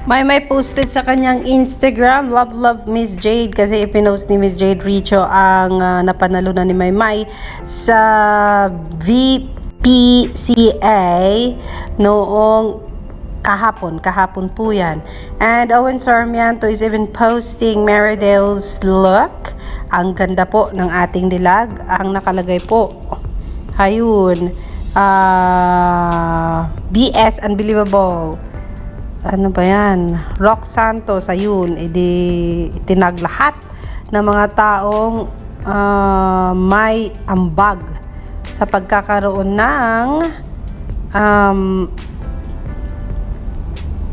May posted sa kanyang Instagram, love Miss Jade, kasi ipinost ni Miss Jade Richo ang napanalunan ni Maymay sa VPCA noong kahapon po yan. And Owen Sarmiento is even posting Meridale's look. Ang ganda po ng ating dilag. Ang nakalagay po, ayun, BS Unbelievable. Ano ba yan? Rock Santos, ayun, itinag lahat ng mga taong may ambag sa pagkakaroon ng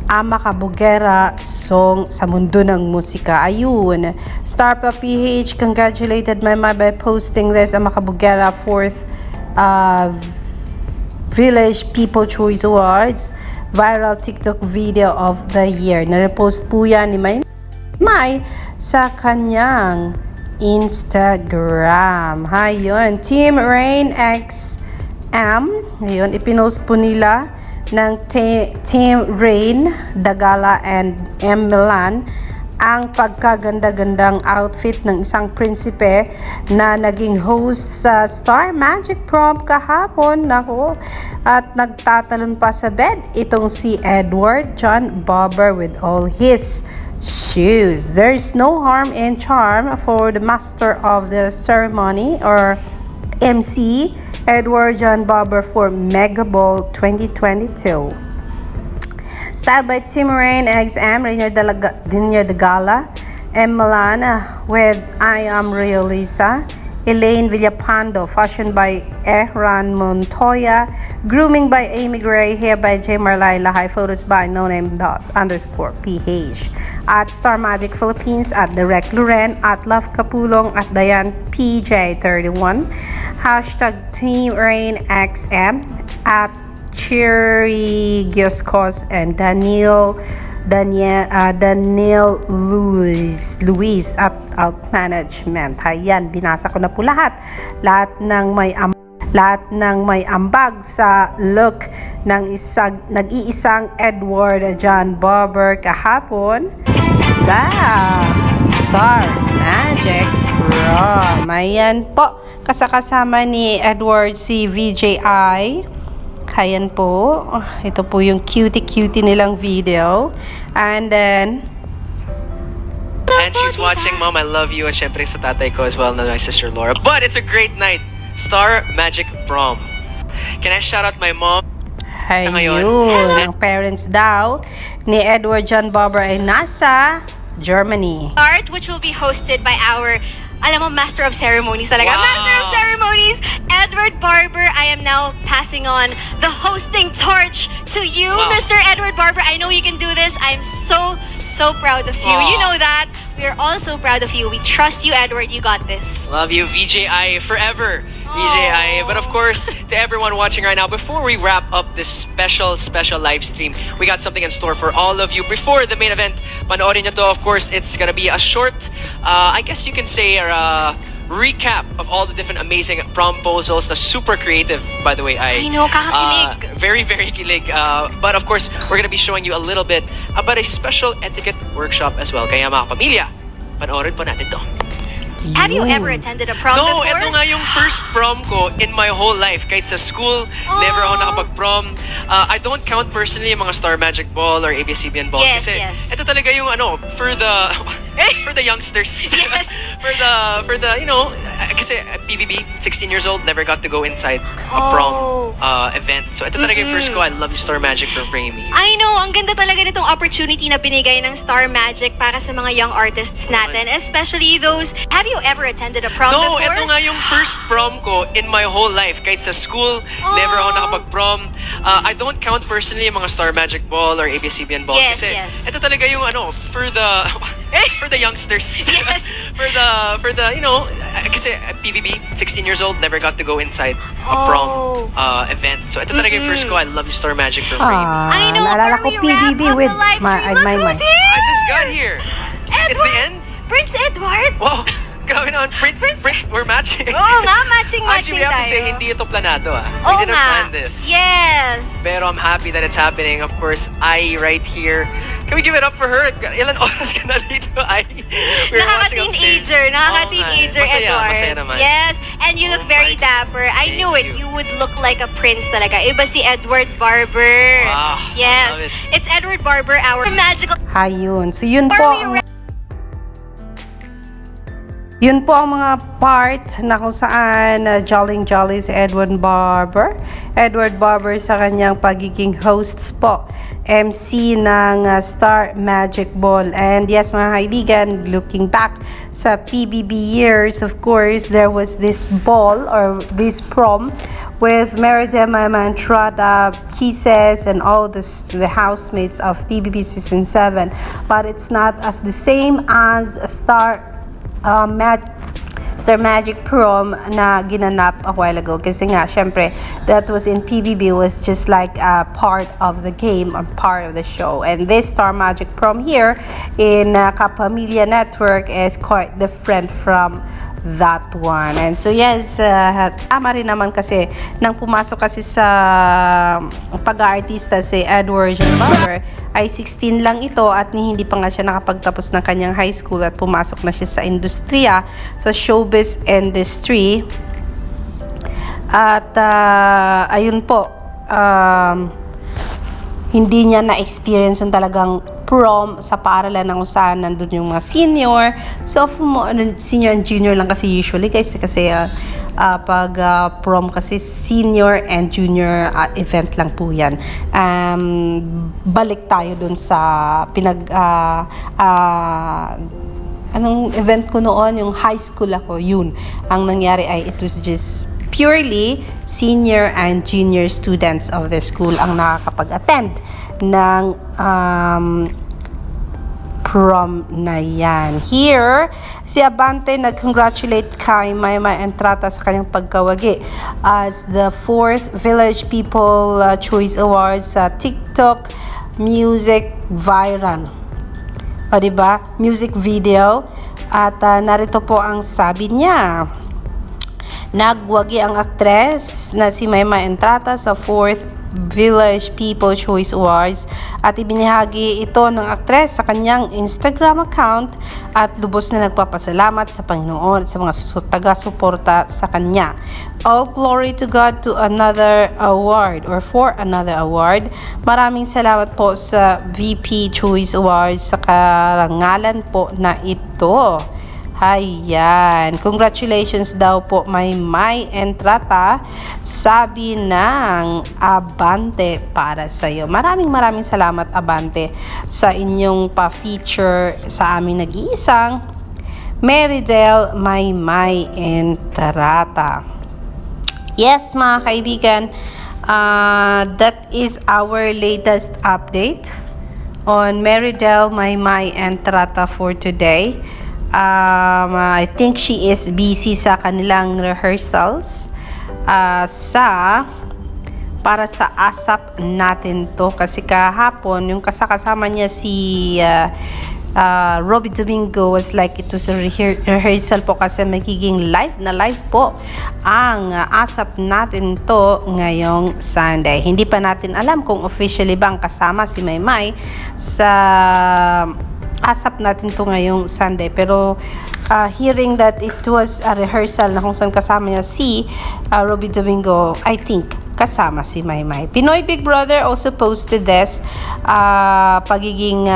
Ama Kabugera song sa mundo ng musika. Ayun, Star Pa PH congratulated Maymay by posting this Ama Kabugera 4th Village People Choice Awards viral TikTok video of the year. Na-repost po yan ni Maymay sa kanyang Instagram. Ayun, Team Rain XM. Ayun, ipinost po nila ng Team Rain, Dagala and M. Milan ang pagkaganda-gandang outfit ng isang prinsipe na naging host sa Star Magic Prom kahapon. Nako, at nagtatalon pa sa bed itong si Edward John Bobber with all his shoes. There's no harm in charm for the master of the ceremony or MC Edward John Bobber for Mega Ball 2022. Styled by Team Rain XM, Rainier de Gala, M. Milana with I Am Rio Lisa, Elaine Villapando, fashioned by Ehran Montoya, grooming by Amy Gray, hair by J. Marlaila, high photos by noname._ph, at Star Magic Philippines, at Direct Loren, at Love Kapulong, at Diane PJ31, hashtag Team Rain XM, at Cherry Gioscos and Daniel Luis at Out Management. Ayan, binasa ko na po lahat ng may ambag sa look ng nag-iisang Edward John Bobber kahapon sa Star Magic Prom. Ayan po, kasama ni Edward si VJI. Ayan po, ito po yung cutie nilang video. And then and she's watching, Mom, I love you. And syempre sa tatay ko as well, na my sister Laura. But it's a great night. Star Magic Prom. Can I shout out my mom? Ayun, ang parents daw ni Edward John Bobber ay nasa Germany. Art, which will be hosted by our, alam mo, Master of Ceremonies talaga. Wow. Master of Ceremonies, Edward Barber. I am now passing on the hosting torch to you, Wow. Mr. Edward Barber. I know you can do this. I'm so proud of you. Aw. You know that. We are all so proud of you. We trust you, Edward. You got this. Love you, VJI, forever. VJI. But of course, to everyone watching right now, before we wrap up this special live stream, we got something in store for all of you. Before the main event, panoorin nyo to. Of course, it's gonna be a short, I guess you can say, recap of all the different amazing promposals. Na super creative, by the way. I know, kakakilig. Very kilig. But of course, we're gonna be showing you a little bit about a special etiquette workshop as well. Kaya mga kapamilya, panoorin po natin to. Have you ever attended a prom No, before? ito nga yung first prom ko in my whole life. Kahit sa school, never ako nakapag-prom. I don't count personally yung mga Star Magic Ball or ABS-CBN Ball. Yes, kasi yes. ito talaga yung for the youngsters. Yes. for the, you know, kasi PBB, 16 years old, never got to go inside a prom event. So ito talaga yung first ko. I love you, Star Magic, for bringing me. I know, ang ganda talaga nitong opportunity na binigay ng Star Magic para sa mga young artists natin, especially those. Have you ever attended a prom No, before? ito nga yung first prom ko in my whole life. Kahit sa school, never ako nakapag-prom. I don't count personally yung mga Star Magic Ball or ABS-CBN Ball. Yes, kasi yes. ito talaga yung for the youngsters. Yes. for the, you know, kasi PBB, 16 years old, never got to go inside a prom event. So ito talaga yung first ko. I love you, Star Magic, for bringing me. I know, naalala ko before we wrap PBB up with the live stream, look my who's here! I just got here. It's the end? Prince Edward! Wow. Grabe naman, Prince, we're matching. Oo nga, matching-matching Actually, we have to say, tayo. hindi ito planado Oo We didn't nga. plan this. Yes. Pero I'm happy that it's happening. Of course, Ai right here. Can we give it up for her? Ilan oras ka na dito, Ai? We're watching upstairs. Nakaka-teenager, Masaya, Edward. masaya naman. Yes, and you look Oh very my goodness. dapper. I Thank knew it. you. You would look like a prince talaga. Iba si Edward Barber. Wow, Yes, love it. it's Edward Barber, our magical. Ayun. So, yun po. Are we Yun po ang mga part na kung saan jolly si Edward Barber. Edward Barber sa kanyang pagiging hosts po. MC ng Star Magic Ball. And yes, mga kaibigan, looking back sa PBB years, of course, there was this ball or this prom with Meridema Mantrada, Kisses, and all the housemates of PBB Season 7. But it's not as the same as Star Magic Prom na ginanap a while ago kasi nga syempre that was in PBB was just like a part of the game or part of the show, and this Star Magic Prom here in Kapamilya Network is quite different from that one. And so yes, tama rin naman kasi nang pumasok kasi sa pag-aartista si Edward Barber ay 16 lang ito at hindi pa nga siya nakapagtapos ng kanyang high school at pumasok na siya sa industriya, sa showbiz industry. At ayun po, hindi niya na-experience yung talagang prom sa paaralan na kung saan nandun yung mga senior, sophomore, senior and junior lang kasi usually kasi pag prom kasi senior and junior event lang po yan. Balik tayo dun sa anong event ko noon, yung high school ako, yun. Ang nangyari ay it was just purely senior and junior students of the school ang nakakapag-attend ng prom na yan. Here, si Abante nag-congratulate kay Maymay Entrata sa kanyang pagkawagi as the 4th Village People Choice Awards sa TikTok Music Viral. O diba? Music video. At narito po ang sabi niya. Nagwagi ang aktres na si Maymay Entrata sa 4th Village People Choice Awards at ibinahagi ito ng aktres sa kanyang Instagram account at lubos na nagpapasalamat sa Panginoon at sa mga taga-suporta sa kanya. All glory to God to another award or for another award. Maraming salamat po sa VP Choice Awards sa karangalan po na ito. Ayan. Congratulations daw po Maymay Entrata, sabi ng Abante para sa iyo. Maraming salamat Abante sa inyong pa-feature sa aming nag-iisang Meridel Maymay Entrata. Yes, mga kaibigan, that is our latest update on Meridel Maymay Entrata for today. I think she is busy sa kanilang rehearsals para sa ASAP natin to kasi kahapon yung kasama niya si Robby Domingo was like it was a rehearsal po kasi magiging live po ang ASAP natin to ngayong Sunday. Hindi pa natin alam kung officially bang kasama si Maymay sa ASAP natin to ngayong Sunday, pero hearing that it was a rehearsal na kung saan kasama niya si Robby Domingo, I think kasama si Maymay. Pinoy Big Brother also posted this pagiging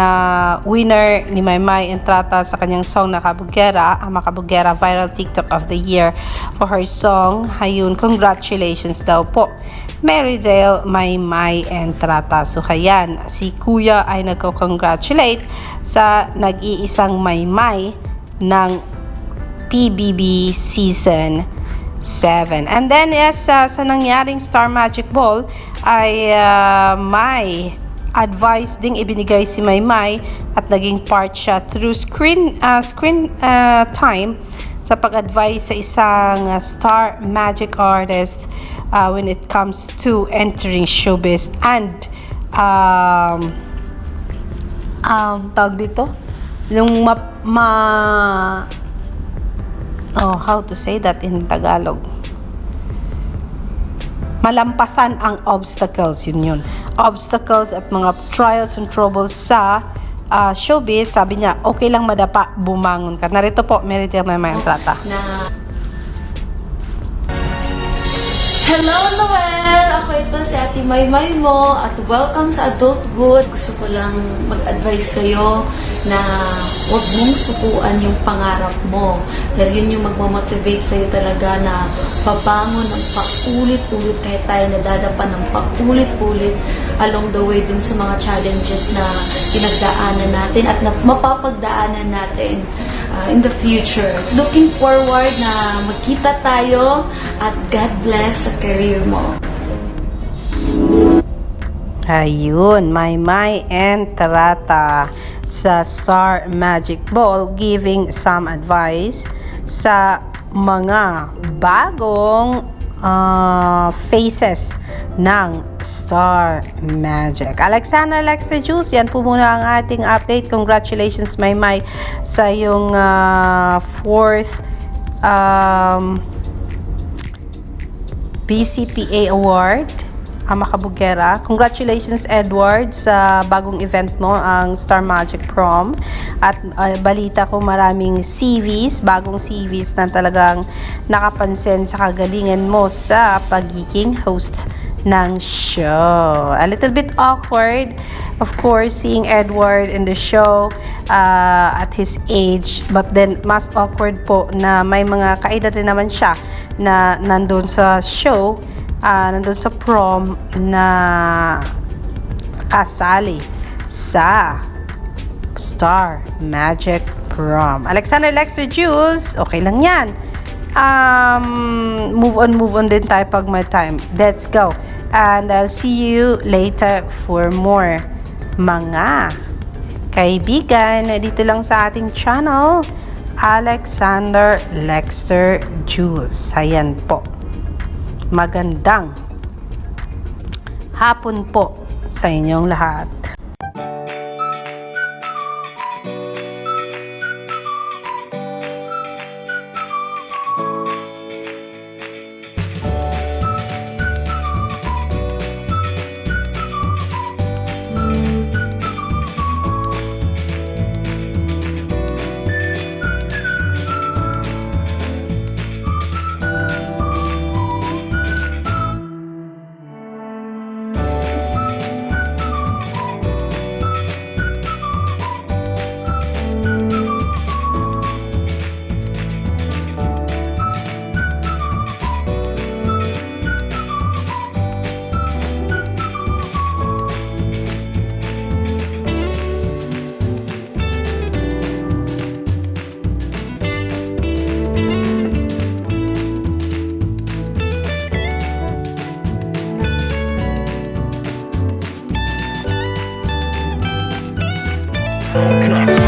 winner ni Maymay Entrata sa kanyang song na Kabugera, ang Makabugera Viral TikTok of the Year for her song. Ayun, congratulations daw po Meridel Maymay Entrata. So hayan, si Kuya ay nagko-congratulate sa nag-iisang Maymay ng PBB Season 7. And then yes, sa nangyaring Star Magic Ball ay may advice ding ibinigay si Maymay at naging part siya through screen time sa pag-advise sa isang Star Magic artist when it comes to entering showbiz and tawag dito yung Oh, how to say that in Tagalog? Malampasan ang obstacles, yun. Obstacles at mga trials and troubles sa showbiz, sabi niya, okay lang madapa, bumangon ka. Narito po, Meritia Maymay Entrata. Hello, Noel! Ako ito si Ate Maymay mo at welcome sa adulthood. Gusto ko lang mag-advise sa'yo na huwag mong sukuan yung pangarap mo. Dahil yun yung magmamotivate sa'yo talaga na pabangon ng paulit-ulit kahit tayo nadadapa ng paulit-ulit along the way dun sa mga challenges na pinagdaanan natin at na mapapagdaanan natin in the future. Looking forward na magkita tayo at God bless sa career mo. Ayun, Maymay Entrata sa Star Magic Ball giving some advice sa mga bagong faces ng Star Magic. Alexander Lexter Jules, yan po muna ang ating update. Congratulations, Maymay, sa yung fourth BCPA Award, Makabugera. Congratulations, Edward, sa bagong event mo, ang Star Magic Prom. At balita ko maraming CVs, bagong CVs na talagang nakapansin sa kagalingan mo sa pagiging host ng show. A little bit awkward, of course, seeing Edward in the show at his age. But then, mas awkward po na may mga kaedad rin naman siya na nandun sa show, nandun sa prom, na kasali sa Star Magic Prom. Alexander Lexter Jules, okay lang yan. Move on din tayo pag may time. Let's go. And I'll see you later for more mga kaibigan dito lang sa ating channel, Alexander Lexter Jules. Ayan po. Magandang hapon po sa inyong lahat. Cut.